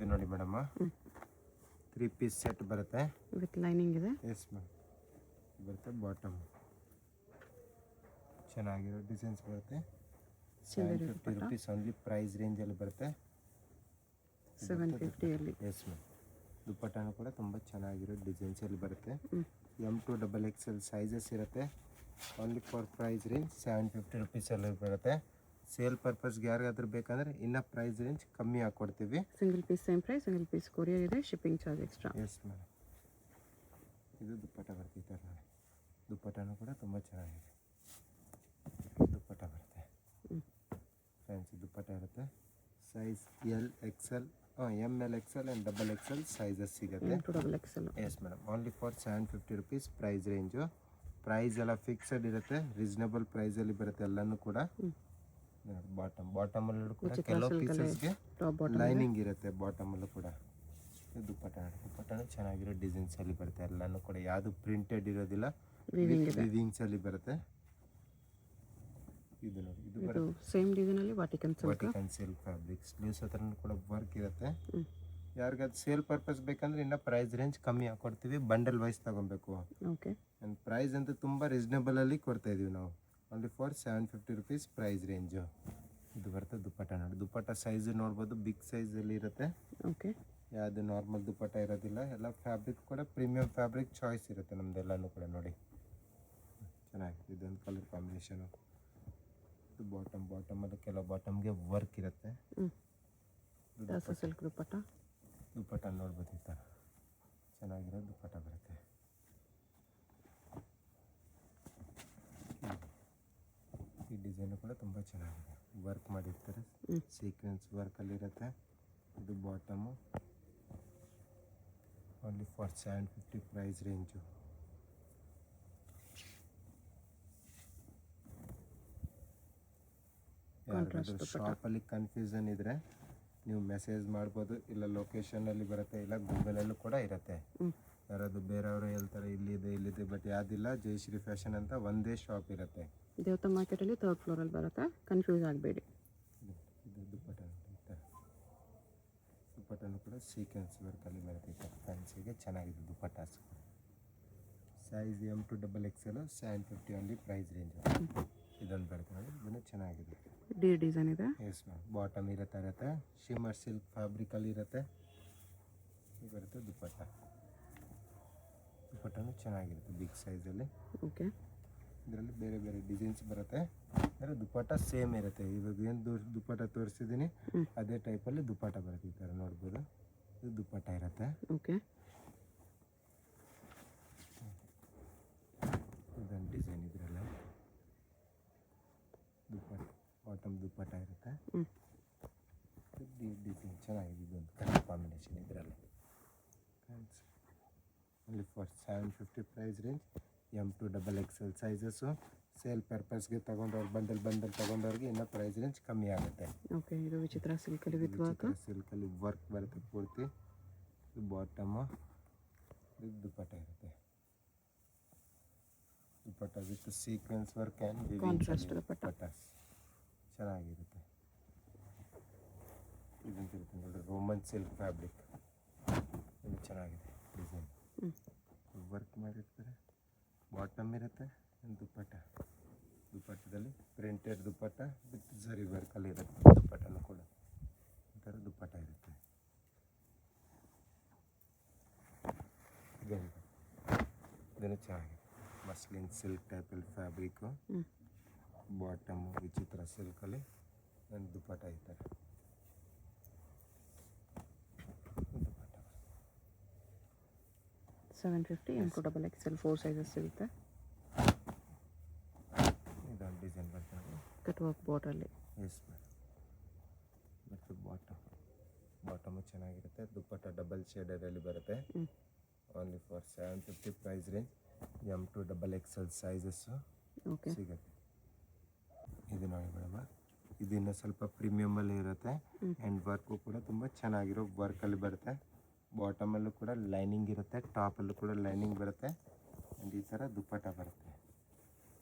ಇದು ನೋಡಿ madam 3 piece set ಬರುತ್ತೆ ವಿತ್ ಲೈನಿಂಗ್ ಇದೆ. ಎಸ್ ಮ್ಯಾಮ್ ಬರುತ್ತೆ. ಬಾಟಮ್ ಚೆನ್ನಾಗಿರೋ ಡಿಸೈನ್ಸ್ ಬರುತ್ತೆ. 750 rupees ಓನ್ಲಿ ಪ್ರೈಸ್ ರೇಂಜಲ್ಲಿ ಬರುತ್ತೆ. 750 ಅಲ್ಲಿ. ಎಸ್ ಮ್ಯಾಮ್ ದುಪ್ಪಟ್ಟನೂ ಕೂಡ ತುಂಬ ಚೆನ್ನಾಗಿರೋ ಡಿಸೈನ್ಸಲ್ಲಿ ಬರುತ್ತೆ. M2XXL ಸೈಜಸ್ ಇರುತ್ತೆ. ಓನ್ಲಿ ಫಾರ್ ಪ್ರೈಸ್ ರೇಂಜ್ 750 rupeesಲ್ಲಿ ಬರುತ್ತೆ. ಸೇಲ್ ಪರ್ಪಸ್ಗೆ ಯಾರಿಗಾದ್ರೂ ಬೇಕಂದರೆ ಇನ್ನೂ ಪ್ರೈಸ್ ರೇಂಜ್ ಕಮ್ಮಿ ಹಾಕ್ಕೊಡ್ತೀವಿ. Single piece same price, single piece courier ಇದೆ, shipping charge extra. Yes madam ಇದು ದುಪ್ಪಟ್ಟ ಬರ್ತಿತ್ತು ನೋಡಿ. ದುಪ್ಪಟ್ಟನೂ ಕೂಡ ತುಂಬ ಚೆನ್ನಾಗಿದೆ. ದುಪ್ಪಟ್ಟ ಬರುತ್ತೆ, ಫ್ಯಾನ್ಸಿ ದುಪ್ಪಟ್ಟ ಇರುತ್ತೆ. Size LXL, ML XL and XXL sizes ಸಿಗುತ್ತೆ. XXL. Yes madam only for 750 rupees price range. Price ಎಲ್ಲ ಫಿಕ್ಸಡ್ ಇರುತ್ತೆ, ರೀಸನಬಲ್ ಪ್ರೈಸಲ್ಲಿ ಬರುತ್ತೆ ಎಲ್ಲನೂ ಕೂಡ. ಬಾಟಮಲ್ಲೂ ಕೂಡ ಕೆಲವು ಪೀಸಸ್ಗೆ ಲೈನಿಂಗ್ ಇರುತ್ತೆ ಬಾಟಮಲ್ಲೂ ಕೂಡ. ದುಪ್ಪಟ್ಟನೂ ಚೆನ್ನಾಗಿರೋ ಡಿಸೈನ್ಸಲ್ಲಿ ಬರುತ್ತೆ ಎಲ್ಲನೂ ಕೂಡ. ಯಾವುದು ಪ್ರಿಂಟೆಡ್ ಇರೋದಿಲ್ಲ, ವಿವಿಂಗ್ಸಲ್ಲಿ ಬರುತ್ತೆ. ಇದು ನೋಡಿ, ಇದು ಸೇಮ್ ಡಿಸೈನಲ್ಲಿ ವಾಟಿಕನ್ ಸಿಲ್ಕ್ ಫ್ಯಾಬ್ರಿಕ್. ಸ್ಲೀವ್ಸ್ ಹತ್ರನೂ ಕೂಡ ವರ್ಕ್ ಇರುತ್ತೆ. ಯಾರಿಗಾದ್ರು ಸೇಲ್ ಪರ್ಪಸ್ ಬೇಕಂದ್ರೆ ಇನ್ನೂ ಪ್ರೈಸ್ ರೇಂಜ್ ಕಮ್ಮಿ ಹಾಕ್ಕೊಡ್ತೀವಿ. ಬಂಡಲ್ ವೈಸ್ ತೊಗೊಬೇಕು. ಓಕೆ, ಆ್ಯಂಡ್ ಪ್ರೈಸ್ ಅಂತೂ ತುಂಬ ರೀಸನೇಬಲಲ್ಲಿ ಕೊಡ್ತಾಯಿದ್ದೀವಿ ನಾವು. Only for 750 rupees price range. ಇದು ಬರುತ್ತೆ ದುಪ್ಪಟ್ಟ ನೋಡಿ. ದುಪ್ಪಟ್ಟ ಸೈಜು ನೋಡ್ಬೋದು, ಬಿಗ್ ಸೈಜಲ್ಲಿ ಇರುತ್ತೆ. ಓಕೆ, ಯಾವುದು ನಾರ್ಮಲ್ ದುಪ್ಪಟ್ಟ ಇರೋದಿಲ್ಲ. ಎಲ್ಲ ಫ್ಯಾಬ್ರಿಕ್ ಕೂಡ ಪ್ರೀಮಿಯಂ ಫ್ಯಾಬ್ರಿಕ್ ಚಾಯ್ಸ್ ಇರುತ್ತೆ ನಮ್ಮದೆಲ್ಲನೂ ಕೂಡ ನೋಡಿ. ಚೆನ್ನಾಗಿದೆ. ಇದೊಂದು ಕಲರ್ ಕಾಂಬಿನೇಷನು. ಇದು ಬಾಟಮಲ್ಲಿ ಕೆಲವು ಬಾಟಮ್ಗೆ ವರ್ಕ್ ಇರುತ್ತೆ. ಸಿಲ್ಕ್ ದುಪ್ಪಟ್ಟ ನೋಡ್ಬೋದು ಈ ಥರ ಚೆನ್ನಾಗಿರೋ ದುಪ್ಪಟ್ಟ ಬರುತ್ತೆ. ಈ ಡಿಸೈನು ಕೂಡ ತುಂಬ ಚೆನ್ನಾಗಿದೆ. ವರ್ಕ್ ಮಾಡಿರ್ತಾರೆ, ಸೀಕ್ವೆನ್ಸ್ ವರ್ಕಲ್ಲಿರುತ್ತೆ. ಇದು bottom only for 750 price range. ಯಾರಾದರೂ ಶಾಪಲ್ಲಿ ಕನ್ಫ್ಯೂಷನ್ ಇದ್ದರೆ ನೀವು ಮೆಸೇಜ್ ಮಾಡ್ಬೋದು, ಇಲ್ಲ ಲೊಕೇಶನಲ್ಲಿ ಬರುತ್ತೆ, ಇಲ್ಲ ಗೂಗಲಲ್ಲೂ ಕೂಡ ಇರುತ್ತೆ. ಯಾರಾದರೂ ಬೇರೆಯವರು ಹೇಳ್ತಾರೆ ಇಲ್ಲಿದೆ ಬಟ್ ಯಾವುದಿಲ್ಲ. ಜಯಶ್ರೀ ಫ್ಯಾಷನ್ ಅಂತ ಒಂದೇ ಶಾಪ್ ಇರುತ್ತೆ. ದೇವತಾ ಮಾರ್ಕೆಟಲ್ಲಿ 3rd ಫ್ಲೋರಲ್ಲಿ ಬರುತ್ತೆ, ಕನ್ಫ್ಯೂಸ್ ಆಗಬೇಡಿ. ಇದು ದುಪ್ಪಟ್ಟನೂ ಕೂಡ ಸೀಕ್ವೆನ್ಸ್ ವರ್ಕಲ್ಲಿ ಬರುತ್ತೆ. ಫ್ಯಾನ್ಸಿಗೆ ಚೆನ್ನಾಗಿದೆ dupattas. Size M2XXL 750 only price range. ಇದೊಂದು ಬರುತ್ತೆ ನೋಡಿ, ಇದನ್ನು ಚೆನ್ನಾಗಿದೆ. ಡಿಸೈನ್ ಇದೆ. ಎಸ್ ಮ್ಯಾಮ್ ಬಾಟಮ್ ಇರುತ್ತೆ, ಶಿಮ್ಮರ್ ಸಿಲ್ಕ್ ಫ್ಯಾಬ್ರಿಕಲ್ಲಿ ಇರುತ್ತೆ. ಇದು ಬರುತ್ತೆ ದುಪ್ಪಟ್ಟನೂ ಚೆನ್ನಾಗಿರುತ್ತೆ ಬಿಗ್ ಸೈಜಲ್ಲಿ. ಓಕೆ, ಇದರಲ್ಲಿ ಬೇರೆ ಬೇರೆ ಡಿಸೈನ್ಸ್ ಬರುತ್ತೆ. ಅಂದರೆ ದುಪ್ಪಟ್ಟ ಸೇಮ್ ಇರುತ್ತೆ. ಇವಾಗ ಏನು ದುಪ್ಪಟ್ಟ ತೋರಿಸಿದ್ದೀನಿ ಅದೇ ಟೈಪಲ್ಲಿ ದುಪ್ಪಟ್ಟ ಬರುತ್ತೆ. ಈ ಥರ ನೋಡ್ಬೋದು, ಇದು ದುಪ್ಪಟ್ಟ ಇರುತ್ತೆ. ಓಕೆ, ಇದೊಂದು ಡಿಸೈನ್. ಇದರಲ್ಲ ಬಾಟಮ್ ದುಪ್ಪಟ್ಟ ಇರುತ್ತೆ. ಡಿಸೈನ್ ಚೆನ್ನಾಗಿದೆ. ಇದೊಂದು ಕಲರ್ ಕಾಂಬಿನೇಷನ್ ಇದರಲ್ಲಿ. Only for 750 price range. M2XXL sizes. Sale ಪರ್ಪಸ್ಗೆ ತೊಗೊಂಡವ್ರು ಬಂಡಲ್ ತೊಗೊಂಡವ್ರಿಗೆ ಇನ್ನೂ ಪ್ರೈಸ್ ರೇಂಜ್ ಕಮ್ಮಿ ಆಗುತ್ತೆ. ಓಕೆ, ಇದು ವಿಚಿತ್ರ ಸಿಲ್ಕಲ್ಲಿ ವಿತ್ ವರ್ಕ್. ಸಿಲ್ಕಲ್ಲಿ ವರ್ಕ್ ಬರುತ್ತೆ ಪೂರ್ತಿ. ಇದು ಬಾಟಮು, ಇದು ದುಪ್ಪಟ್ಟ ಇರುತ್ತೆ. Dupatta with sequence work and contrast dupatta ಚೆನ್ನಾಗಿರುತ್ತೆ. ಇದಂತ ಇರುತ್ತೆ ನೋಡಿ, ರೋಮನ್ ಸಿಲ್ಕ್ ಫ್ಯಾಬ್ರಿಕ್. ಇದು ಚೆನ್ನಾಗಿದೆ ಡಿಸೈನ್. ವರ್ಕ್ ಮಾಡಿರ್ತಾರೆ. ಬಾಟಮ್ ಇರುತ್ತೆ, ದುಪ್ಪಟ್ಟದಲ್ಲಿ ಪ್ರಿಂಟೆಡ್ ದುಪ್ಪಟ್ಟ ವಿತ್ ಝರಿ ವರ್ಕಲ್ಲಿ ಇರುತ್ತೆ. ದುಪ್ಪಟ್ಟನೂ ಕೂಡ ಈ ಥರ ದುಪ್ಪಟ್ಟ ಇರುತ್ತೆ. ಇದನ್ನು ಚೆನ್ನಾಗಿದೆ. ಮಸ್ಲಿನ್ ಸಿಲ್ಕ್ ಟೈಪಲ್ಲಿ ಫ್ಯಾಬ್ರಿಕ್ಕು. ಬಾಟಮು ವಿಚಿತ್ರ ಸಿಲ್ಕಲ್ಲಿ ಒಂದು ದುಪ್ಪಟ್ಟ ಈ ಥರ. 750 M2XXL 4 ಸೈಜಸ್ ಸಿಗುತ್ತೆ. ಇದೊಂದು ಡಿಸೈನ್ ಬರ್ತದೆ ಕಟ್ ವರ್ಕ್ ಬಾರ್ಡ್ರಲ್ಲಿ. Yes ma'am. ಮತ್ತು ಬಾಟಮು ಚೆನ್ನಾಗಿರುತ್ತೆ. ದುಪ್ಪಟ್ಟ ಡಬಲ್ ಶೇಡರಲ್ಲಿ ಬರುತ್ತೆ. Only for 750 price range. M2XXL sizes ಸಿಗುತ್ತೆ. ಇದು ನೋಡಿ ಮೇಡಮ್, ಇದು ಇನ್ನೂ ಸ್ವಲ್ಪ ಪ್ರೀಮಿಯಮಲ್ಲಿ ಇರುತ್ತೆ. ಆ್ಯಂಡ್ ವರ್ಕು ಕೂಡ ತುಂಬ ಚೆನ್ನಾಗಿರೋ ವರ್ಕಲ್ಲಿ ಬರುತ್ತೆ. ಬಾಟಮಲ್ಲೂ ಕೂಡ ಲೈನಿಂಗ್ ಇರುತ್ತೆ, ಟಾಪಲ್ಲೂ ಕೂಡ ಲೈನಿಂಗ್ ಬರುತ್ತೆ. ಆ್ಯಂಡ್ ಈ ಥರ ದುಪ್ಪಟ್ಟ ಬರುತ್ತೆ.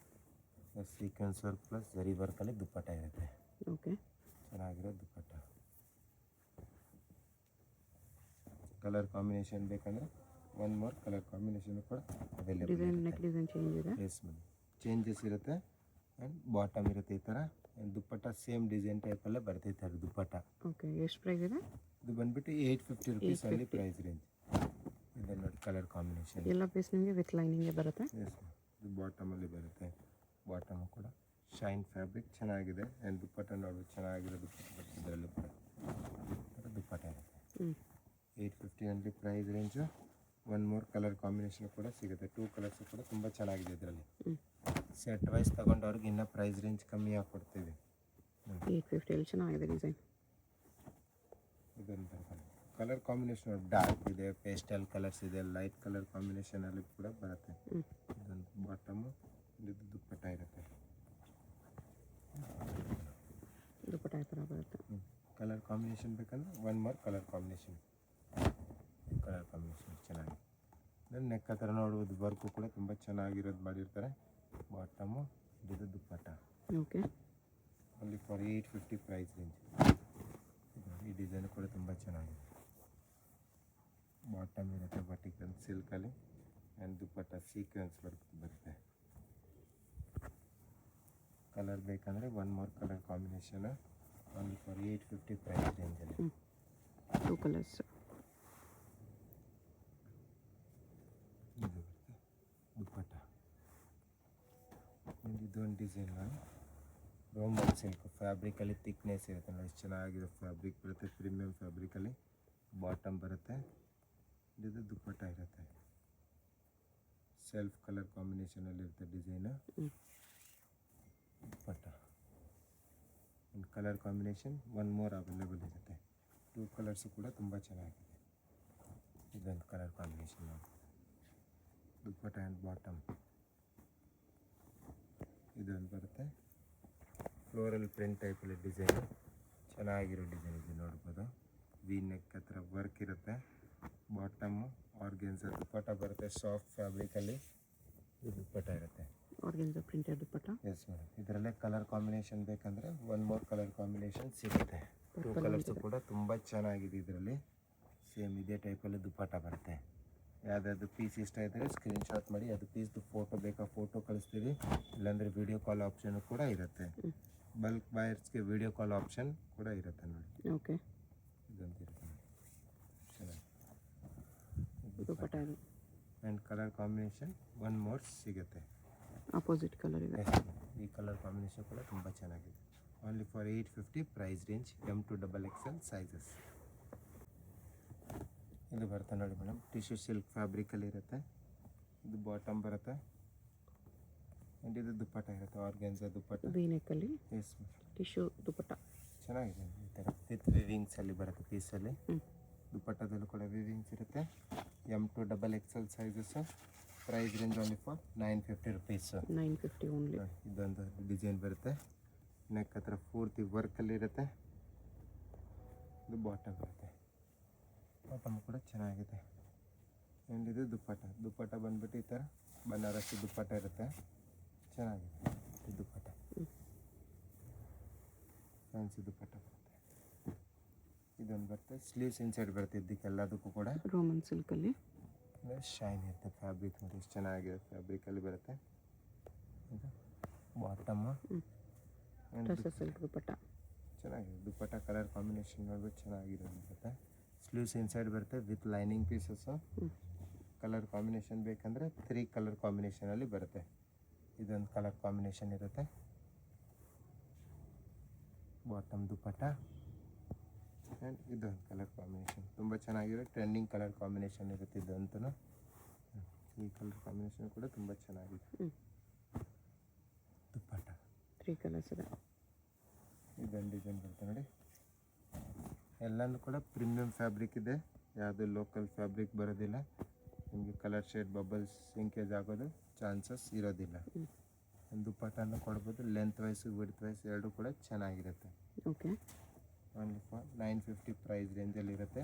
ಸೀಕ್ವೆನ್ಸ್ ವರ್ಕ್ ಪ್ಲಸ್ ಝರಿ ವರ್ಕಲ್ಲಿ ದುಪ್ಪಟ್ಟ ಇರುತ್ತೆ. ಓಕೆ, ಚೆನ್ನಾಗಿರೋ ದುಪ್ಪಟ್ಟ. ಕಲರ್ ಕಾಂಬಿನೇಷನ್ ಬೇಕಂದರೆ ಒನ್ ಮೋರ್ ಕಲರ್ ಕಾಂಬಿನೇಷನ್ ಕೂಡ ಅವೈಲೇಬಲ್ ಡಿಸೈನ್ ಇರುತ್ತೆ. ನೆಕ್ ಡಿಸೈನ್ ಚೇಂಜ್ ಇದೆ. ಎಸ್ ಮೇಡಮ್, ಚೇಂಜಸ್ ಇರುತ್ತೆ. ಆ್ಯಂಡ್ ಬಾಟಮ್ ಇರುತ್ತೆ ಈ ಥರ. ಆ್ಯಂಡ್ ದುಪ್ಪಟ್ಟ ಸೇಮ್ ಡಿಸೈನ್ ಟೈಪಲ್ಲೇ ಬರ್ತೈತೆ ದುಪ್ಪಟ್ಟ. ಓಕೆ, ಎಷ್ಟು ಪ್ರೈಸ್ ಇದೆ? ಇದು ಬಂದುಬಿಟ್ಟು 850 ರುಪೀಸ್ ಅಲ್ಲಿ ಪ್ರೈಸ್ ರೇಂಜ್. ಇದೆ ನೋಡಿ ಕಲರ್ ಕಾಂಬಿನೇಷನ್. ಎಲ್ಲ ಪೀಸ್ ನಿಮಗೆ ವಿತ್ ಲೈನಿಂಗೇ ಬರುತ್ತೆ. ಎಸ್ ಮ್ಯಾಮ್, ಇದು ಬಾಟಮಲ್ಲಿ ಬರುತ್ತೆ. ಬಾಟಮು ಕೂಡ ಶೈನ್ ಫ್ಯಾಬ್ರಿಕ್ ಚೆನ್ನಾಗಿದೆ. ಆ್ಯಂಡ್ ದುಪ್ಪಟ್ಟ ನೋಡ್ಬೋದು ಚೆನ್ನಾಗಿದೆ ದುಪ್ಪಟ್ಟ ಬರುತ್ತೆ. ಇದರಲ್ಲೂ ಕೂಡ ದುಪ್ಪಟ್ಟ ಇರುತ್ತೆ. 850 ಅಲ್ಲಿ price range. One more colour combination ಕೂಡ ಸಿಗುತ್ತೆ. 2 ಕಲರ್ಸು ಕೂಡ ತುಂಬ ಚೆನ್ನಾಗಿದೆ ಇದರಲ್ಲಿ. ಸೆಟ್ ವೈಸ್ ತೊಗೊಂಡವ್ರಿಗೆ ಇನ್ನೂ ಪ್ರೈಸ್ ರೇಂಜ್ ಕಮ್ಮಿ ಕೊಡ್ತೀವಿ. 850 ಅಲ್ಲಿ ಚೆನ್ನಾಗಿದೆ ಡಿಸೈನ್. ಇದೊಂದು ಕಲರ್ ಕಾಂಬಿನೇಷನ್ ಡಾರ್ಕ್ ಇದೆ, ಪೇಸ್ಟಲ್ ಕಲರ್ಸ್ ಇದೆ, ಲೈಟ್ ಕಲರ್ ಕಾಂಬಿನೇಷನಲ್ಲಿ ಕೂಡ ಬರುತ್ತೆ. ಇದೊಂದು ಬಾಟಮು, ಇದು ದುಪ್ಪಟ್ಟ ಇರುತ್ತೆ. ದುಪ್ಪಟ್ಟ ಈ ಥರ ಬರುತ್ತೆ. ಕಲರ್ ಕಾಂಬಿನೇಷನ್ ಬೇಕಂದ್ರೆ one more colour combination. Colour combination ಚೆನ್ನಾಗಿದೆ. ದೆನ್ ನೆಕ್ ಹತ್ರ ನೋಡ್ಬೋದು, ವರ್ಕು ಕೂಡ ತುಂಬ ಚೆನ್ನಾಗಿರೋದು ಮಾಡಿರ್ತಾರೆ. ಬಾಟಮು, ಇದು dupatta. Okay, only for 850 price range. ಈ ಡಿಸೈನ್ ಕೂಡ ತುಂಬ ಚೆನ್ನಾಗಿದೆ. ಬಾಟಮ್ ಇರುತ್ತೆ ವರ್ಟಿಕಲ್ ಸಿಲ್ಕಲ್ಲಿ. ಆ್ಯಂಡ್ ದುಪ್ಪಟ್ಟ ಸೀಕ್ವೆನ್ಸ್ ಬರುತ್ತೆ. ಕಲರ್ ಬೇಕಂದರೆ one more colour combination. Only for 850 price ರೇಂಜಲ್ಲಿ. 2 ಕಲರ್ಸ್. ಇದು ಬರುತ್ತೆ ದುಪ್ಪಟ್ಟ. ಇದೊಂದು ಡಿಸೈನ್ ರೋಮನ್ ಸಿಲ್ಕ್ ಫ್ಯಾಬ್ರಿಕಲ್ಲಿ ಥಿಕ್ನೆಸ್ ಇರುತ್ತೆ ನೋಡಿ, ಎಷ್ಟು ಚೆನ್ನಾಗಿದೆ ಫ್ಯಾಬ್ರಿಕ್ ಬರುತ್ತೆ. ಪ್ರೀಮಿಯಂ ಫ್ಯಾಬ್ರಿಕಲ್ಲಿ ಬಾಟಮ್ ಬರುತ್ತೆ. ಇದು ದುಪ್ಪಟ್ಟ ಇರುತ್ತೆ. ಸೆಲ್ಫ್ ಕಲರ್ ಕಾಂಬಿನೇಷನಲ್ಲಿ ಇರುತ್ತೆ ಡಿಸೈನು. ದುಪ್ಪಟ್ಟ ಒಂದು colour combination one more available ಇರುತ್ತೆ. 2 ಕಲರ್ಸು ಕೂಡ ತುಂಬ ಚೆನ್ನಾಗಿದೆ. ಇದೊಂದು colour combination dupatta and bottom. ಇದೊಂದು ಬರುತ್ತೆ ಫ್ಲೋರಲ್ ಪ್ರಿಂಟ್ ಟೈಪಲ್ಲಿ ಡಿಸೈನು. ಚೆನ್ನಾಗಿರೋ ಡಿಸೈನ್ ಇದೆ ನೋಡ್ಬೋದು. ವಿ ನೆಕ್ ಹತ್ರ ವರ್ಕ್ ಇರುತ್ತೆ. ಬಾಟಮು ಆರ್ಗೆನ್ಸ ದುಪ್ಪಟ್ಟ ಬರುತ್ತೆ. ಸಾಫ್ಟ್ ಫ್ಯಾಬ್ರಿಕಲ್ಲಿ ಇದು ದುಪ್ಪಟ್ಟ ಇರುತ್ತೆ. ಆರ್ಗೆನ್ಸಾ ಪ್ರಿಂಟೆಡ್ ದುಪ್ಪಟ್ಟ. ಎಸ್ ಮೇಡಮ್, ಇದರಲ್ಲೇ ಕಲರ್ ಕಾಂಬಿನೇಷನ್ ಬೇಕಂದರೆ ಒನ್ ಮೋರ್ ಕಲರ್ ಕಾಂಬಿನೇಷನ್ ಸಿಗುತ್ತೆ. 2 ಕಲರ್ಸು ಕೂಡ ತುಂಬ ಚೆನ್ನಾಗಿದೆ. ಇದರಲ್ಲಿ ಸೇಮ್ ಇದೇ ಟೈಪಲ್ಲಿ ದುಪ್ಪಟ್ಟ ಬರುತ್ತೆ. ಯಾವುದಾದ್ರು ಪೀಸ್ ಇಷ್ಟ ಇದ್ದರೆ ಸ್ಕ್ರೀನ್ಶಾಟ್ ಮಾಡಿ, ಅದು ಪೀಸ್ದು ಫೋಟೋ ಬೇಕಾ ಫೋಟೋ ಕಳಿಸ್ತೀವಿ. ಇಲ್ಲಾಂದರೆ ವಿಡಿಯೋ ಕಾಲ್ ಆಪ್ಷನ್ ಕೂಡ ಇರುತ್ತೆ. ಬಲ್ಕ್ ಬಯರ್ಸ್ಗೆ ವಿಡಿಯೋ ಕಾಲ್ ಆಪ್ಷನ್ ಕೂಡ ಇರುತ್ತೆ ನೋಡಿ. ಓಕೆ, ಇದಂತ ಇರುತ್ತೆ ನೋಡಿ, ಚೆನ್ನಾಗಿ ದುಪ್ಪಟ್ಟ ಇದು. And colour combination one more ಸಿಗುತ್ತೆ. ಅಪೋಸಿಟ್ ಕಲರ್ ಇದೆ. ಈ ಕಲರ್ ಕಾಂಬಿನೇಷನ್ ಕೂಡ ತುಂಬ ಚೆನ್ನಾಗಿದೆ. Only for 850 price range. M to XXL sizes. ಇದು ಬರುತ್ತೆ ನೋಡಿ ಮೇಡಮ್, ಟಿಶ್ಯೂ ಸಿಲ್ಕ್ ಫ್ಯಾಬ್ರಿಕಲ್ಲಿ ಇರುತ್ತೆ. ಇದು ಬಾಟಮ್ ಬರುತ್ತೆ. ಆ್ಯಂಡ್ ಇದು ದುಪ್ಪಟ್ಟ ಇರುತ್ತೆ, ಆರ್ಗೆನ್ಸಾ ದುಪ್ಪಟ್ಟ. ವಿ ನೆಕ್ಕಲ್ಲಿ ಎಸ್ ಟಿಶ್ಯೂ ದುಪ್ಪಟ್ಟ ಚೆನ್ನಾಗಿದೆ. ಈ ಥರ ವಿತ್ ವಿವಿಂಗ್ಸಲ್ಲಿ ಬರುತ್ತೆ ಪೀಸಲ್ಲಿ. ದುಪ್ಪಟ್ಟದಲ್ಲೂ ಕೂಡ ವಿವಿಂಗ್ಸ್ ಇರುತ್ತೆ. M to XXL sizes. Price range only for 950 rupees. 950 only. ಇದೊಂದು ಡಿಸೈನ್ ಬರುತ್ತೆ. ನೆಕ್ ಹತ್ರ ಪೂರ್ತಿ ವರ್ಕಲ್ಲಿ ಇರುತ್ತೆ. ಇದು ಬಾಟಮ್ ಇರುತ್ತೆ. ಬಾಟಮ್ ಕೂಡ ಚೆನ್ನಾಗಿದೆ. ಆ್ಯಂಡ್ ಇದು ದುಪ್ಪಟ್ಟ. ದುಪ್ಪಟ್ಟ ಬಂದ್ಬಿಟ್ಟು ಈ ಥರ ಬನಾರಸಿ ದುಪ್ಪಟ್ಟ ಇರುತ್ತೆ. ಚೆನ್ನಾಗಿದೆ ಇದು ದುಪ್ಪಟ್ಟ. ಫ್ಯಾನ್ಸಿ ದುಪ್ಪಟ್ಟ ಬರುತ್ತೆ. ಇದೊಂದು ಬರುತ್ತೆ ಸ್ಲೀವ್ಸ್ ಇನ್ಸೈಡ್ ಬರುತ್ತೆ. ಇದಕ್ಕೆಲ್ಲದಕ್ಕೂ ಕೂಡ ರೋಮನ್ ಸಿಲ್ಕಲ್ಲಿ ಶೈನ್ ಇರುತ್ತೆ. ಫ್ಯಾಬ್ರಿಕ್ ನೋಡಿ ಎಷ್ಟು ಚೆನ್ನಾಗಿದೆ, ಫ್ಯಾಬ್ರಿಕಲ್ಲಿ ಬರುತ್ತೆ. ಇದು ಬಾಟಮ್ಮು. ಟಸರ್ ಸಿಲ್ಕ್ ದುಪ್ಪಟ್ಟ ಚೆನ್ನಾಗಿದೆ. ದುಪ್ಪಟ್ಟ ಕಲರ್ ಕಾಂಬಿನೇಷನ್ ನೋಡ್ಬಿಟ್ಟು ಚೆನ್ನಾಗಿದೆ ಅನ್ಸುತ್ತೆ. ಸ್ಲೀವ್ಸ್ ಇನ್ಸೈಡ್ ಬರುತ್ತೆ with lining pieces. Colour combination ಬೇಕಂದರೆ 3 ಕಲರ್ ಕಾಂಬಿನೇಷನಲ್ಲಿ ಬರುತ್ತೆ. ಇದೊಂದು ಕಲರ್ ಕಾಂಬಿನೇಷನ್ ಇರುತ್ತೆ. ಬಾಟಮ್ ದುಪ್ಪಟ್ಟ ಆ್ಯಂಡ್ ಇದೊಂದು ಕಲರ್ ಕಾಂಬಿನೇಷನ್ ತುಂಬ ಚೆನ್ನಾಗಿರೋ ಟ್ರೆಂಡಿಂಗ್ ಕಲರ್ ಕಾಂಬಿನೇಷನ್ ಇರುತ್ತೆ ಇದಂತೂ. ಈ ಕಲರ್ ಕಾಂಬಿನೇಷನ್ ಕೂಡ ತುಂಬ ಚೆನ್ನಾಗಿದೆ. ದುಪ್ಪಟ್ಟ 3 ಕಲರ್ಸ್ ಇದೆ. ಇದೊಂದು ಡಿಸೈನ್ ಬರುತ್ತೆ ನೋಡಿ. ಎಲ್ಲನೂ ಕೂಡ ಪ್ರೀಮಿಯಂ ಫ್ಯಾಬ್ರಿಕ್ ಇದೆ, ಯಾವುದು ಲೋಕಲ್ ಫ್ಯಾಬ್ರಿಕ್ ಬರೋದಿಲ್ಲ. ನಿಮಗೆ ಕಲರ್ ಶೇಡ್ ಬಬಲ್ಸ್ ಸಿಂಕೇಜ್ ಆಗೋದು ಚಾನ್ಸಸ್ ಇರೋದಿಲ್ಲ. ದುಪ್ಪಟ್ಟನ್ನು ಕೊಡ್ಬೋದು. ಲೆಂತ್ ವೈಸು ವಿಡ್ತ್ ವೈಸ್ ಎರಡೂ ಕೂಡ ಚೆನ್ನಾಗಿರುತ್ತೆ. ಓಕೆ, ಓನ್ಲಿ ಫಾರ್ 950 ಪ್ರೈಸ್ ರೇಂಜಲ್ಲಿರುತ್ತೆ.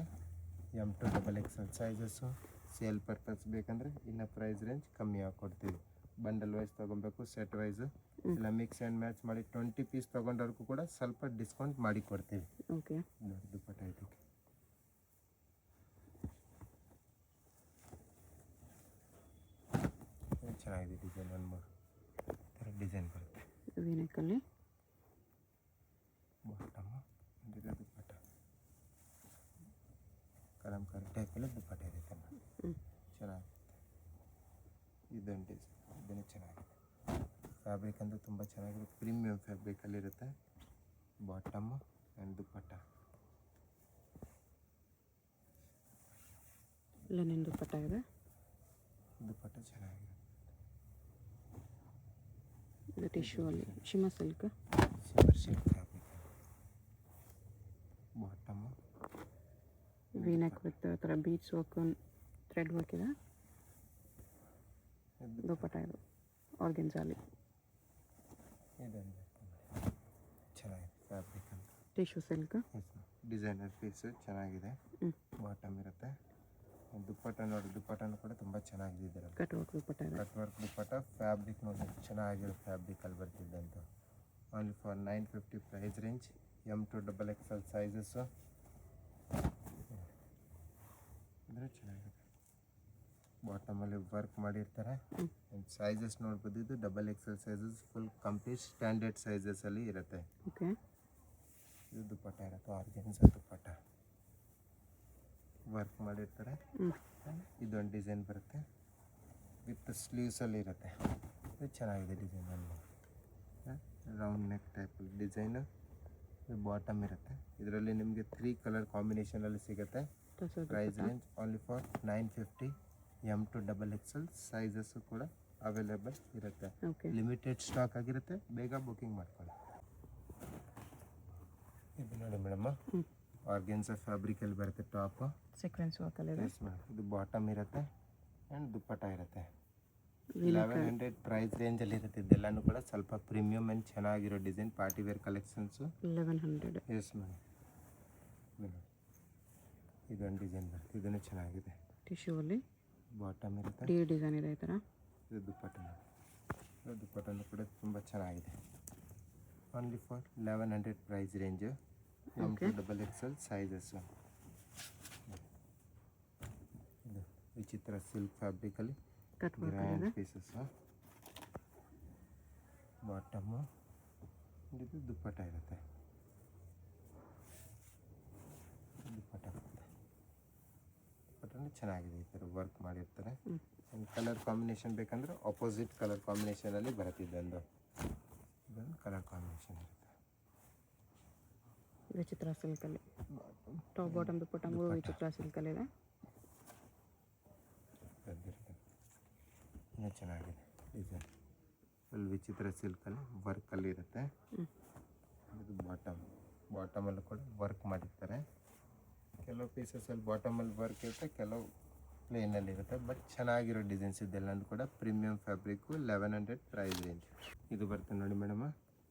M to XXL sizes. Sale purpose ಬೇಕಂದರೆ ಇನ್ನು ಪ್ರೈಸ್ ರೇಂಜ್ ಕಮ್ಮಿ ಕೊಡ್ತೀವಿ. ಬಂಡಲ್ ವೈಸ್ ತೊಗೊಬೇಕು, ಸೆಟ್ ವೈಸು ಇಲ್ಲ ಮಿಕ್ಸ್ ಆ್ಯಂಡ್ ಮ್ಯಾಚ್ ಮಾಡಿ 20 ಪೀಸ್ ತೊಗೊಂಡವ್ರಿಗೂ ಕೂಡ ಸ್ವಲ್ಪ ಡಿಸ್ಕೌಂಟ್ ಮಾಡಿ ಕೊಡ್ತೀವಿ. ಓಕೆ, ನೋಡಿ ದುಪ್ಪಟ್ಟ ಇದಕ್ಕೆ ಚೆನ್ನಾಗಿದೆ ಡಿಸೈನ್. ಒಂದು ಮೂರು ಈ ಥರ ಡಿಸೈನ್ ಬರುತ್ತೆ. ವೀನೆಕ್ಕಲ್ಲಿ ಬಾಟಮು ಇದು ದುಪ್ಪಟ್ಟ ಕಲಂಕಾರಿ ಟೈಪಲ್ಲಿ ದುಪ್ಪಟ್ಟ ಇರುತ್ತೆ ನೋಡಿ. ಚೆನ್ನಾಗಿರುತ್ತೆ. ಇದೊಂದು ಡಿಸೈನ್, ಇದನ್ನು ಚೆನ್ನಾಗಿದೆ. ಫ್ಯಾಬ್ರಿಕ್ ಅಂದರೆ ತುಂಬ ಚೆನ್ನಾಗಿರುತ್ತೆ. ಪ್ರೀಮಿಯಂ ಫ್ಯಾಬ್ರಿಕಲ್ಲಿರುತ್ತೆ. Bottom and dupatta linen dupatta ಇದೆ. ದುಪ್ಪಟ್ಟ ಚೆನ್ನಾಗಿದೆ. ಇದು ಟಿಶ್ಯೂ ಅಲ್ಲಿ ಶಿಮಾ silk. Silver silk fabric. Bottom V neck with ಥರ ಬೀಡ್ಸ್ ವರ್ಕ್ ಥ್ರೆಡ್ ವರ್ಕ್ ಇದೆ. ದುಪ್ಪಟ್ಟ ಇದು ಆರ್ಗೆನ್ಜಾಲಿ. ಇದೊಂದು ಚೆನ್ನಾಗಿದೆ ಫ್ಯಾಬ್ರಿಕ್ ಅಂತ. Tissue silk. ಡಿಸೈನರ್ ಪೀಸು ಚೆನ್ನಾಗಿದೆ. ಬಾಟಮ್ ಇರುತ್ತೆ. ದುಪ್ಪಟ್ಟ ನೋಡಿ, ದುಪ್ಪಟ್ಟನೂ ಕೂಡ ತುಂಬ ಚೆನ್ನಾಗಿದೆ. ಇದರಲ್ಲಿ ಕಟ್ ವರ್ಕ್ ದುಪ್ಪಟ್ಟ ಇದೆ. ಕಟ್ ವರ್ಕ್ ದುಪ್ಪಟ್ಟ. ಫ್ಯಾಬ್ರಿಕ್ ನೋಡಿ ಚೆನ್ನಾಗಿರೋ ಫ್ಯಾಬ್ರಿಕಲ್ಲಿ ಬರ್ತಿದ್ದಂತು. Only for 950 price range. M2 XXL sizes. ಅಂದರೆ ಚೆನ್ನಾಗಿದೆ. ಬಾಟಮಲ್ಲಿ ವರ್ಕ್ ಮಾಡಿರ್ತಾರೆ. ಸೈಜಸ್ ನೋಡ್ಬೋದು. ಇದು XXL sizes full complete standard ಸೈಜಸಲ್ಲಿ ಇರುತ್ತೆ. ಓಕೆ. ಇದು ದುಪ್ಪಟ್ಟ ಇರುತ್ತೆ. ಆರ್ಗೆನ್ಸ ದುಪ್ಪಟ್ಟ ವರ್ಕ್ ಮಾಡಿರ್ತಾರೆ. ಇದೊಂದು ಡಿಸೈನ್ ಬರುತ್ತೆ ವಿತ್ ಸ್ಲೀವ್ಸಲ್ಲಿ ಇರುತ್ತೆ. ಇದು ಚೆನ್ನಾಗಿದೆ ಡಿಸೈನ್. ಅಲ್ಲಿ ರೌಂಡ್ ನೆಕ್ ಟೈಪ್ ಡಿಸೈನು. ಇದು ಬಾಟಮ್ ಇರುತ್ತೆ. ಇದರಲ್ಲಿ ನಿಮಗೆ 3 ಕಲರ್ ಕಾಂಬಿನೇಷನಲ್ಲಿ ಸಿಗುತ್ತೆ. Price range only for 950. M2 XXL sizes ಕೂಡ ಅವೈಲೇಬಲ್ ಇರುತ್ತೆ. ಲಿಮಿಟೆಡ್ ಸ್ಟಾಕ್ ಆಗಿರುತ್ತೆ. ಬೇಗ ಬುಕಿಂಗ್ ಮಾಡ್ಕೊಳ್ಳಿ. ಇದು ನೋಡಿ ಮೇಡಮ್, ಆರ್ಗೆನ್ಸ ಫ್ಯಾಬ್ರಿಕಲ್ಲಿ ಬರುತ್ತೆ. ಟಾಪ್ ಸೀಕ್ವೆನ್ಸ್ ವರ್ಕಲ್ಲಿ ಇದೆ. ಇದು ಬಾಟಮ್ ಇರುತ್ತೆ ಆ್ಯಂಡ್ ದುಪ್ಪಟ್ಟ ಇರುತ್ತೆ. 1100 ಪ್ರೈಸ್ ರೇಂಜಲ್ಲಿ ಇರುತ್ತೆ. ಇದೆಲ್ಲನೂ ಕೂಡ ಸ್ವಲ್ಪ ಪ್ರೀಮಿಯಮ್ ಆ್ಯಂಡ್ ಚೆನ್ನಾಗಿರೋ design party wear collections. 1100. Yes madam. ಇದೊಂದು ಡಿಸೈನ್ ಬರುತ್ತೆ. ಇದನ್ನು ಚೆನ್ನಾಗಿದೆ. ಟಿಶ್ಯೂ ಅಲ್ಲಿ ಬಾಟಮ್ ಇರುತ್ತೆ. ಡಿಸೈನ್ ಇದೆ ಈ ಥರ. ಇದು ದುಪ್ಪಟ್ಟನೂ ಕೂಡ ತುಂಬ ಚೆನ್ನಾಗಿದೆ. Only for 1100 price range. M2 XXL sizes. ಇದು ವಿಚಿತ್ರ ಸಿಲ್ಕ್ ಫ್ಯಾಬ್ರಿಕಲ್ಲಿ ಕಟ್ ಗ್ರ್ಯಾಂಡ್ ಪೀಸಸ್ಸು. ಬಾಟಮು ಇದು ದುಪ್ಪಟ್ಟ ಇರುತ್ತೆ. ದುಪ್ಪಟ್ಟನೂ ಚೆನ್ನಾಗಿದೆ. ಈ ಥರ ವರ್ಕ್ ಮಾಡಿರ್ತಾರೆ. ಕಲರ್ ಕಾಂಬಿನೇಷನ್ ಬೇಕಂದ್ರೆ ಆಪೋಸಿಟ್ ಕಲರ್ ಕಾಂಬಿನೇಷನಲ್ಲಿ ಬರುತ್ತೆ. ಇದೊಂದು ಕಲರ್ ಕಾಂಬಿನೇಷನ್ ಇರುತ್ತೆ. ವಿಚಿತ್ರ ಸಿಲ್ಕಲ್ಲಿ ಟಾಪ್ ಬಾಟಮ್ ದುಪ್ಪಟ್ಟ ಮೂರು ವಿಚಿತ್ರ ಸಿಲ್ಕಲ್ಲಿ ಇದೆ. ಇನ್ನೂ ಚೆನ್ನಾಗಿದೆ ಡಿಸೈನ್. ಫುಲ್ ವಿಚಿತ್ರ ಸಿಲ್ಕಲ್ಲಿ ವರ್ಕಲ್ಲಿ ಇರುತ್ತೆ. ಇದು ಬಾಟಮಲ್ಲೂ ಕೂಡ ವರ್ಕ್ ಮಾಡಿರ್ತಾರೆ. ಕೆಲವು ಪೀಸಸಲ್ಲಿ ಬಾಟಮಲ್ಲಿ ವರ್ಕ್ ಇರುತ್ತೆ, ಕೆಲವು ಪ್ಲೇನಲ್ಲಿ ಇರುತ್ತೆ. ಬಟ್ ಚೆನ್ನಾಗಿರೋ ಡಿಸೈನ್ಸ್ ಇದೆಲ್ಲನೂ ಕೂಡ ಪ್ರೀಮಿಯಂ ಫ್ಯಾಬ್ರಿಕ್ಕು. 1100 price range. ಇದು ಬರುತ್ತೆ ನೋಡಿ ಮೇಡಮ್,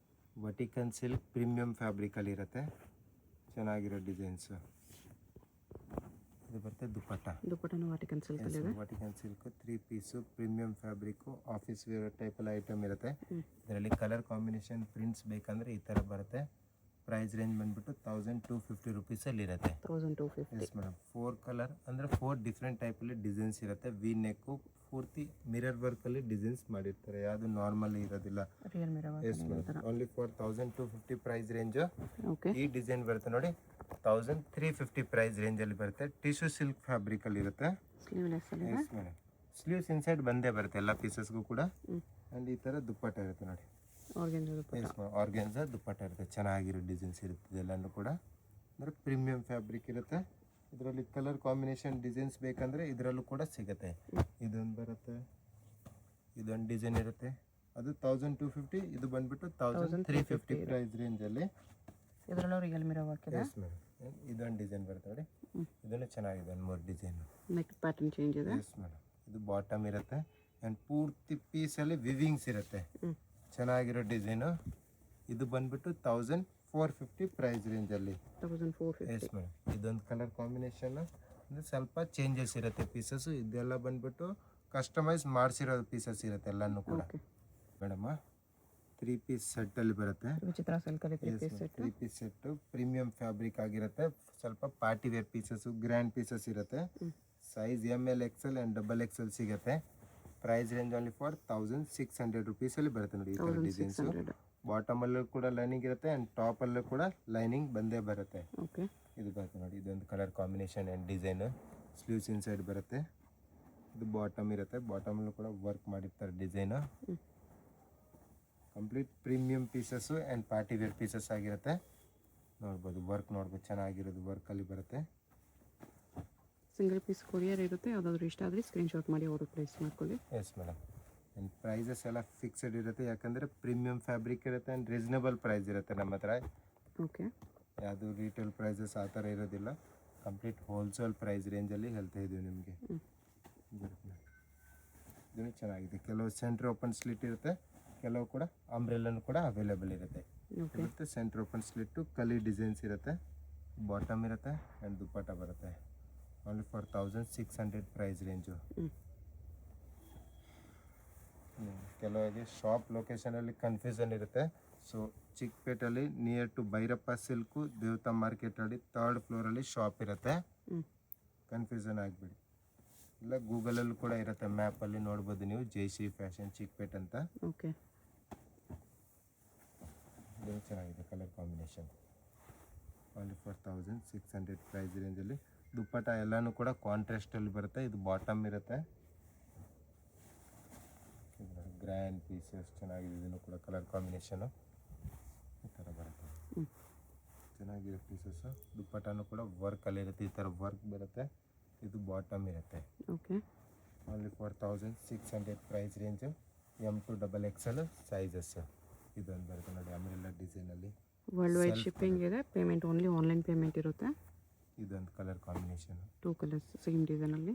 ವಟಿಕನ್ ಸಿಲ್ಕ್ ಪ್ರೀಮಿಯಂ ಫ್ಯಾಬ್ರಿಕಲ್ಲಿ ಇರುತ್ತೆ. ಚೆನ್ನಾಗಿರೋ ಡಿಸೈನ್ಸು. ಇದು ಬರುತ್ತೆ ದುಪ್ಪಟ್ಟನೂ ವಾಟಿಕನ್ ಸಿಲ್ಕಲ್ಲಿ ಇದೆ. Vatican silk 3 piece premium fabric. Office wear ಟೈಪಲ್ಲಿ ಐಟಮ್ ಇರುತ್ತೆ. ಇದರಲ್ಲಿ ಕಲರ್ ಕಾಂಬಿನೇಷನ್ ಪ್ರಿಂಟ್ಸ್ ಬೇಕಂದರೆ ಈ ಥರ ಬರುತ್ತೆ. ಪ್ರೈಸ್ ರೇಂಜ್ ಬಂದ್ಬಿಟ್ಟು 1250 ರುಪೀಸಲ್ಲಿ ಇರುತ್ತೆ. 1250. Yes madam. 4 ಕಲರ್ ಅಂದರೆ 4 ಡಿಫ್ರೆಂಟ್ ಟೈಪಲ್ಲಿ ಡಿಸೈನ್ಸ್ ಇರುತ್ತೆ. ವಿ ನೆಕ್ಕು ಪೂರ್ತಿ ಮಿರರ್ ವರ್ಕಲ್ಲಿ ಡಿಸೈನ್ಸ್ ಮಾಡಿರ್ತಾರೆ. ಯಾವುದು ನಾರ್ಮಲ್ ಇರೋದಿಲ್ಲ. Real mirror work. Yes madam. Only for 1250 price range. Okay. ಈ ಡಿಸೈನ್ ಬರುತ್ತೆ ನೋಡಿ 1350 ಪ್ರೈಸ್ ರೇಂಜಲ್ಲಿ ಬರುತ್ತೆ. ಟಿಶ್ಯೂ ಸಿಲ್ಕ್ ಫ್ಯಾಬ್ರಿಕಲ್ಲಿ ಇರುತ್ತೆ. ಸ್ಲೀವ್ಲೆಸ್ ಅಲ್ಲಿ. Yes madam. ಸ್ಲೀವ್ಸ್ ಇನ್ಸೈಡ್ ಬಂದೇ ಬರುತ್ತೆ ಎಲ್ಲ ಪೀಸಸ್ಗೂ ಕೂಡ. ಆ್ಯಂಡ್ ಈ ಥರ ದುಪ್ಪಟ್ಟ ಇರುತ್ತೆ ನೋಡಿ. ಆರ್ಗೆನ್ಸ ದುಪ್ಪಟ್ಟ ಇರುತ್ತೆ. ಚೆನ್ನಾಗಿರೋ ಡಿಸೈನ್ಸ್ ಇರುತ್ತೆ. ಇದೆಲ್ಲನೂ ಕೂಡ ಅಂದರೆ ಪ್ರೀಮಿಯಂ ಫ್ಯಾಬ್ರಿಕ್ ಇರುತ್ತೆ. ಇದರಲ್ಲಿ ಕಲರ್ ಕಾಂಬಿನೇಷನ್ ಡಿಸೈನ್ಸ್ ಬೇಕಂದರೆ ಇದರಲ್ಲೂ ಕೂಡ ಸಿಗುತ್ತೆ. ಇದೊಂದು ಬರುತ್ತೆ, ಇದೊಂದು ಡಿಸೈನ್ ಇರುತ್ತೆ. ಅದು 1250. ಇದು ಬಂದ್ಬಿಟ್ಟು 1350 ಪ್ರೈಸ್ ರೇಂಜಲ್ಲಿ. ಇದರಲ್ಲೂ ರಿಯಲ್ ಮಿರರ್ ವರ್ಕ್ ಇದೆ. S madam. ಇದೊಂದು ಡಿಸೈನ್ ಬರುತ್ತೆ ನೋಡಿ. ಇದನ್ನು ಚೆನ್ನಾಗಿದೆ. ಒಂದು 3 ಡಿಸೈನು. ನೆಕ್ ಪ್ಯಾಟರ್ನ್ ಚೇಂಜ್ ಇದೆ. S madam. ಇದು ಬಾಟಮ್ ಇರುತ್ತೆ ಆ್ಯಂಡ್ ಪೂರ್ತಿ ಪೀಸಲ್ಲಿ ವಿವಿಂಗ್ಸ್ ಇರುತ್ತೆ. ಚೆನ್ನಾಗಿರೋ ಡಿಸೈನು. ಇದು ಬಂದ್ಬಿಟ್ಟು 1450 ಪ್ರೈಸ್ ರೇಂಜಲ್ಲಿ. 1450. S madam. ಇದೊಂದು ಕಲರ್ ಕಾಂಬಿನೇಷನ್ ಅಂದರೆ ಸ್ವಲ್ಪ ಚೇಂಜಸ್ ಇರುತ್ತೆ ಪೀಸಸ್ಸು. ಇದೆಲ್ಲ ಬಂದ್ಬಿಟ್ಟು ಕಸ್ಟಮೈಸ್ ಮಾಡಿಸಿರೋ ಪೀಸಸ್ ಇರುತ್ತೆ ಎಲ್ಲನೂ ಕೂಡ ಮೇಡಮ್. 3 ಪೀಸ್ ಸೆಟ್ಟಲ್ಲಿ ಬರುತ್ತೆ. ವಿಚಿತ್ರ ಸಿಲ್ಕಲ್ಲಿ 3 piece set. 3 piece set premium fabric ಆಗಿರುತ್ತೆ. ಸ್ವಲ್ಪ party wear pieces, grand pieces ಇರುತ್ತೆ. Size ML XL and XXL ಸಿಗುತ್ತೆ. ಪ್ರೈಸ್ ರೇಂಜ್ ಓನ್ಲಿ ಫಾರ್ 1600 ರುಪೀಸಲ್ಲಿ ಬರುತ್ತೆ ನೋಡಿ ಈ ಥರ ಡಿಸೈನ್ಸು. 1600. ಬಾಟಮಲ್ಲೂ ಕೂಡ ಲೈನಿಂಗ್ ಇರುತ್ತೆ ಆ್ಯಂಡ್ ಟಾಪಲ್ಲೂ ಕೂಡ ಲೈನಿಂಗ್ ಬಂದೇ ಬರುತ್ತೆ. ಓಕೆ. ಇದು ಬರುತ್ತೆ ನೋಡಿ, ಇದೊಂದು colour combination and design. Sleeves inside ಬರುತ್ತೆ. ಇದು ಬಾಟಮ್ ಇರುತ್ತೆ, ಬಾಟಮಲ್ಲೂ ಕೂಡ ವರ್ಕ್ ಮಾಡಿರ್ತಾರೆ design. Complete premium pieces and party wear pieces ಆಗಿರುತ್ತೆ. ನೋಡ್ಬೋದು ವರ್ಕ್ ನೋಡ್ಬೋದು, ಚೆನ್ನಾಗಿರೋದು ವರ್ಕಲ್ಲಿ ಬರುತ್ತೆ. ಸಿಂಗಲ್ ಪೀಸ್ ಕೊರಿಯರ್ ಇರುತ್ತೆ, ಯಾವುದಾದ್ರೂ ಇಷ್ಟ ಆದರೆ ಸ್ಕ್ರೀನ್ಶಾಟ್ ಮಾಡಿ ಅವರು ಪ್ಲೇಸ್ ಮಾಡ್ಕೊಳ್ಳಿ. Yes madam. ಆ್ಯಂಡ್ ಪ್ರೈಸಸ್ ಎಲ್ಲ ಫಿಕ್ಸೆಡ್ ಇರುತ್ತೆ, ಯಾಕಂದರೆ ಪ್ರೀಮಿಯಂ ಫ್ಯಾಬ್ರಿಕ್ ಇರುತ್ತೆ ಆ್ಯಂಡ್ ರೀಸನೇಬಲ್ ಪ್ರೈಸ್ ಇರುತ್ತೆ ನಮ್ಮ ಹತ್ರ. ಓಕೆ. ಯಾವುದು ರಿಟೇಲ್ ಪ್ರೈಸಸ್ ಆ ಥರ ಇರೋದಿಲ್ಲ, ಕಂಪ್ಲೀಟ್ ಹೋಲ್ಸೇಲ್ ಪ್ರೈಸ್ ರೇಂಜಲ್ಲಿ ಹೇಳ್ತಾ ಇದ್ದೀವಿ ನಿಮಗೆ. ಇದೂ ಚೆನ್ನಾಗಿದೆ. ಕೆಲವು ಸೆಂಟ್ರ್ ಓಪನ್ ಸ್ಲಿಟ್ ಇರುತ್ತೆ, ಕೆಲವು ಕೂಡ ಅಂಬ್ರೆಲ್ಲನು ಕೂಡ ಅವೈಲೇಬಲ್ ಇರುತ್ತೆ. ಮತ್ತು ಸೆಂಟ್ರ್ ಓಪನ್ ಸ್ಲಿಟ್ಟು ಕಲಿ ಡಿಸೈನ್ಸ್ ಇರುತ್ತೆ, ಬಾಟಮ್ ಇರುತ್ತೆ ಆ್ಯಂಡ್ ದುಪ್ಪಟ್ಟ ಬರುತ್ತೆ. Only for 1600 price range. ಕೆಲವರಿಗೆ ಶಾಪ್ ಲೊಕೇಶನಲ್ಲಿ ಕನ್ಫ್ಯೂಷನ್ ಇರುತ್ತೆ. ಸೊ ಚಿಕ್ಕಪೇಟಲ್ಲಿ near to Bhairappa silk Devata ಮಾರ್ಕೆಟಲ್ಲಿ 3rd ಫ್ಲೋರಲ್ಲಿ ಶಾಪ್ ಇರುತ್ತೆ. ಕನ್ಫ್ಯೂಷನ್ ಆಗಿಬಿಡಿ. ಇಲ್ಲ ಗೂಗಲಲ್ಲೂ ಕೂಡ ಇರುತ್ತೆ, ಮ್ಯಾಪಲ್ಲಿ ನೋಡ್ಬೋದು ನೀವು, ಜೈಶ್ರೀ ಫ್ಯಾಷನ್ ಚಿಕ್ಕಪೇಟ್ ಅಂತ. ಓಕೆ. ಇದು ಚೆನ್ನಾಗಿದೆ colour combination. Only for 1600 price ರೇಂಜಲ್ಲಿ. ದುಪ್ಪಟ್ಟ ಎಲ್ಲನೂ ಕೂಡ ಕಾಂಟ್ರಾಸ್ಟಲ್ಲಿ ಬರುತ್ತೆ. ಇದು ಬಾಟಮ್ ಇರುತ್ತೆ. ಗ್ರ್ಯಾಂಡ್ ಪೀಸಸ್ ಚೆನ್ನಾಗಿದೆ, ಇದನ್ನು ಕೂಡ ಕಲರ್ ಕಾಂಬಿನೇಷನು ಈ ಥರ ಬರುತ್ತೆ. ಚೆನ್ನಾಗಿರೋ ಪೀಸಸ್ಸು. ದುಪ್ಪಟ್ಟನೂ ಕೂಡ ವರ್ಕಲ್ಲಿ ಇರುತ್ತೆ, ಈ ಥರ ವರ್ಕ್ ಬರುತ್ತೆ. ಇದು ಬಾಟಮ್ ಇರುತ್ತೆ. Okay. Only for 1600 price range. M2XXL sizes. ಇದೊಂದು ಬರುತ್ತೆ ನೋಡಿ, ಅಮ್ರೆಲ್ಲಾ ಡಿಸೈನಲ್ಲಿ. ವರ್ಲ್ಡ್ ವೈಡ್ ಶಿಪ್ಪಿಂಗ್ ಇದೆ, ಪೇಮೆಂಟ್ ಓನ್ಲಿ ಆನ್ಲೈನ್ ಪೇಮೆಂಟ್ ಇರುತ್ತೆ. ಇದೊಂದು ಕಲರ್ ಕಾಂಬಿನೇಷನ್. 2 ಕಲರ್ಸ್ ಸೇಮ್ ಡಿಸೈನಲ್ಲಿ.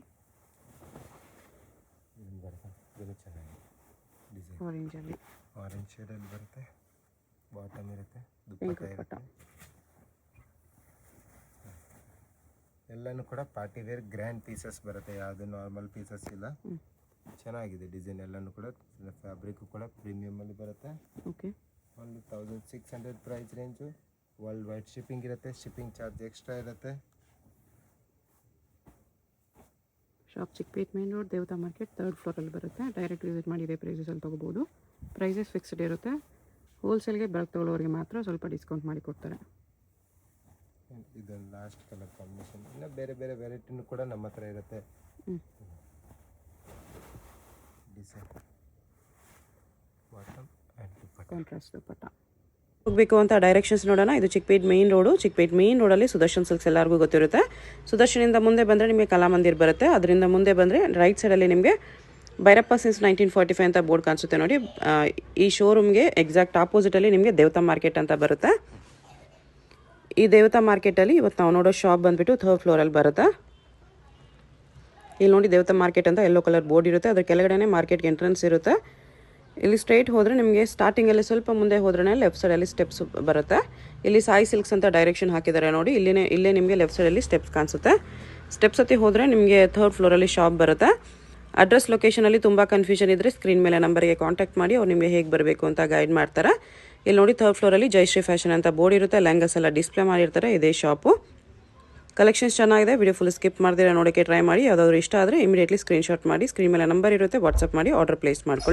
ಇದೊಂದು ಬರುತ್ತೆ, ಇದು ಚೆನ್ನಾಗಿದೆ ಡಿಸೈನ್. ಆರೆಂಜಲ್ಲಿ, ಆರೆಂಜ್ ಶೇಡಲ್ಲಿ ಬರುತ್ತೆ. ಬಾಟಮ್ ಇರುತ್ತೆ, ಪಿಂಕ್ ದುಪ್ಪಟ್ಟ ದುಪ್ಪಟ್ಟ. ಇರುತ್ತೆ. ಎಲ್ಲನೂ ಕೂಡ ಪಾರ್ಟಿ ವೇರ್ ಗ್ರ್ಯಾಂಡ್ ಪೀಸಸ್ ಬರುತ್ತೆ, ಯಾವುದು ನಾರ್ಮಲ್ ಪೀಸಸ್ ಇಲ್ಲ. ಚೆನ್ನಾಗಿದೆ ಡಿಸೈನ್ ಎಲ್ಲನೂ ಕೂಡ. ಫ್ಯಾಬ್ರಿಕ್ಕು ಕೂಡ ಪ್ರೀಮಿಯಮಲ್ಲಿ ಬರುತ್ತೆ. Okay. Only 1600 price range. World wide shipping ಇರುತ್ತೆ, ಶಿಪ್ಪಿಂಗ್ ಚಾರ್ಜ್ ಎಕ್ಸ್ಟ್ರಾ ಇರುತ್ತೆ. Shop Chickpet main road Devatha market 3rd ಫ್ಲೋರಲ್ಲಿ ಬರುತ್ತೆ. ಡೈರೆಕ್ಟ್ ವಿಸಿಟ್ ಮಾಡಿ ಇದೇ ಪ್ರೈಸಸಲ್ಲಿ ತೊಗೋಬೋದು. ಪ್ರೈಸಸ್ ಫಿಕ್ಸ್ಡ್ ಇರುತ್ತೆ. ಹೋಲ್ಸೇಲ್ಗೆ ಬಲ್ಕ್ ತೊಗೊಳ್ಳೋರಿಗೆ ಮಾತ್ರ ಸ್ವಲ್ಪ ಡಿಸ್ಕೌಂಟ್ ಮಾಡಿ ಕೊಡ್ತಾರೆ. ಇದೊಂದು ಲಾಸ್ಟ್ ಕಲರ್ ಕಾಂಬಿನೇಷನ್. ಇನ್ನು ಬೇರೆ ಬೇರೆ ವೆರೈಟಿನೂ ಕೂಡ ನಮ್ಮ ಹತ್ರ ಇರುತ್ತೆ. Design bottom and dupatta. Contrast dupatta. ಹೋಗಬೇಕು ಅಂತ ಡೈರೆಕ್ಷನ್ಸ್ ನೋಡೋಣ. ಇದು Chickpet main road. Chickpet main ರೋಡಲ್ಲಿ ಸುದರ್ಶನ್ ಸಿಲ್ಕ್ಸ್ ಎಲ್ಲರಿಗೂ ಗೊತ್ತಿರುತ್ತೆ. ಸುದರ್ಶನಿಂದ ಮುಂದೆ ಬಂದರೆ ನಿಮಗೆ ಕಲಾಮಂದಿರ್ ಬರುತ್ತೆ. ಅದರಿಂದ ಮುಂದೆ ಬಂದರೆ ರೈಟ್ ಸೈಡಲ್ಲಿ ನಿಮಗೆ ಭೈರಪ್ಪ ಸಿನ್ಸ್ 1945 ಅಂತ ಬೋರ್ಡ್ ಕಾಣಿಸುತ್ತೆ ನೋಡಿ. ಈ ಶೋರೂಮ್ಗೆ ಎಕ್ಸಾಕ್ಟ್ ಆಪೋಸಿಟಲ್ಲಿ ನಿಮಗೆ ದೇವತಾ ಮಾರ್ಕೆಟ್ ಅಂತ ಬರುತ್ತೆ. ಈ ದೇವತಾ ಮಾರ್ಕೆಟಲ್ಲಿ ಇವತ್ತು ನಾವು ನೋಡೋ ಶಾಪ್ ಬಂದುಬಿಟ್ಟು 3rd ಫ್ಲೋರಲ್ಲಿ ಬರುತ್ತೆ. ಇಲ್ಲಿ ನೋಡಿ ದೇವತಾ ಮಾರ್ಕೆಟ್ ಅಂತ ಯೆಲ್ಲೋ ಕಲರ್ ಬೋರ್ಡ್ ಇರುತ್ತೆ, ಅದ್ರ ಕೆಳಗಡೆ ಮಾರ್ಕೆಟ್ಗೆ ಎಂಟ್ರೆನ್ಸ್ ಇರುತ್ತೆ. ಇಲ್ಲಿ ಸ್ಟ್ರೈಟ್ ಹೋದರೆ ನಿಮಗೆ ಸ್ಟಾರ್ಟಿಂಗಲ್ಲಿ ಸ್ವಲ್ಪ ಮುಂದೆ ಹೋದ್ರೆ ಲೆಫ್ಟ್ ಸೈಡಲ್ಲಿ ಸ್ಟೆಪ್ಸ್ ಬರುತ್ತೆ. ಇಲ್ಲಿ ಸಾಯಿ ಸಿಲ್ಕ್ಸ್ ಅಂತ ಡೈರೆಕ್ಷನ್ ಹಾಕಿದ್ದಾರೆ ನೋಡಿ. ಇಲ್ಲೇ ನಿಮಗೆ ಲೆಫ್ಟ್ ಸೈಡಲ್ಲಿ ಸ್ಟೆಪ್ಸ್ ಕಾಣಿಸುತ್ತೆ. ಸ್ಟೆಪ್ಸ್ ಹತ್ತಿ ಹೋದರೆ ನಿಮಗೆ 3rd ಫ್ಲೋರಲ್ಲಿ ಶಾಪ್ ಬರುತ್ತೆ. ಅಡ್ರೆಸ್ ಲೊಕೇಶನಲ್ಲಿ ತುಂಬ ಕನ್ಫ್ಯೂಷನ್ ಇದ್ದರೆ ಸ್ಕ್ರೀನ್ ಮೇಲೆ ನಂಬರ್ಗೆ ಕಾಂಟ್ಯಾಕ್ಟ್ ಮಾಡಿ, ಅವ್ರು ನಿಮಗೆ ಹೇಗೆ ಬರಬೇಕು ಅಂತ ಗೈಡ್ ಮಾಡ್ತಾರೆ. ಇಲ್ಲಿ ನೋಡಿ 3rd ಫ್ಲೋರಲ್ಲಿ ಜೈಶ್ರೀ ಫ್ಯಾಷನ್ ಅಂತ ಬೋರ್ಡ್ ಇರುತ್ತೆ. ಲೆಹಂಗಾಸ್ ಎಲ್ಲ ಡಿಸ್ಪ್ಲೇ ಮಾಡಿರ್ತಾರೆ. ಇದೇ ಶಾಪು. ಕಲೆಕ್ಷನ್ಸ್ ಚೆನ್ನಾಗಿದೆ. ವಿಡಿಯೋ ಫುಲ್ ಸ್ಕಿಪ್ ಮಾಡ್ದಿರ ನೋಡೋಕ್ಕೆ ಟ್ರೈ ಮಾಡಿ. ಯಾವುದಾದ್ರು ಇಷ್ಟ ಆದರೆ ಇಮಿಡಿಯೇಟ್ಲಿ ಸ್ಕ್ರೀನ್ಶಾಟ್ ಮಾಡಿ, ಸ್ಕ್ರೀನ್ ಮೇಲೆ ನಂಬರ್ ಇರುತ್ತೆ, ವಾಟ್ಸಪ್ ಮಾಡಿ ಆರ್ಡರ್ ಪ್ಲೇಸ್ ಮಾಡ್ಕೊಳ್ಳಿ.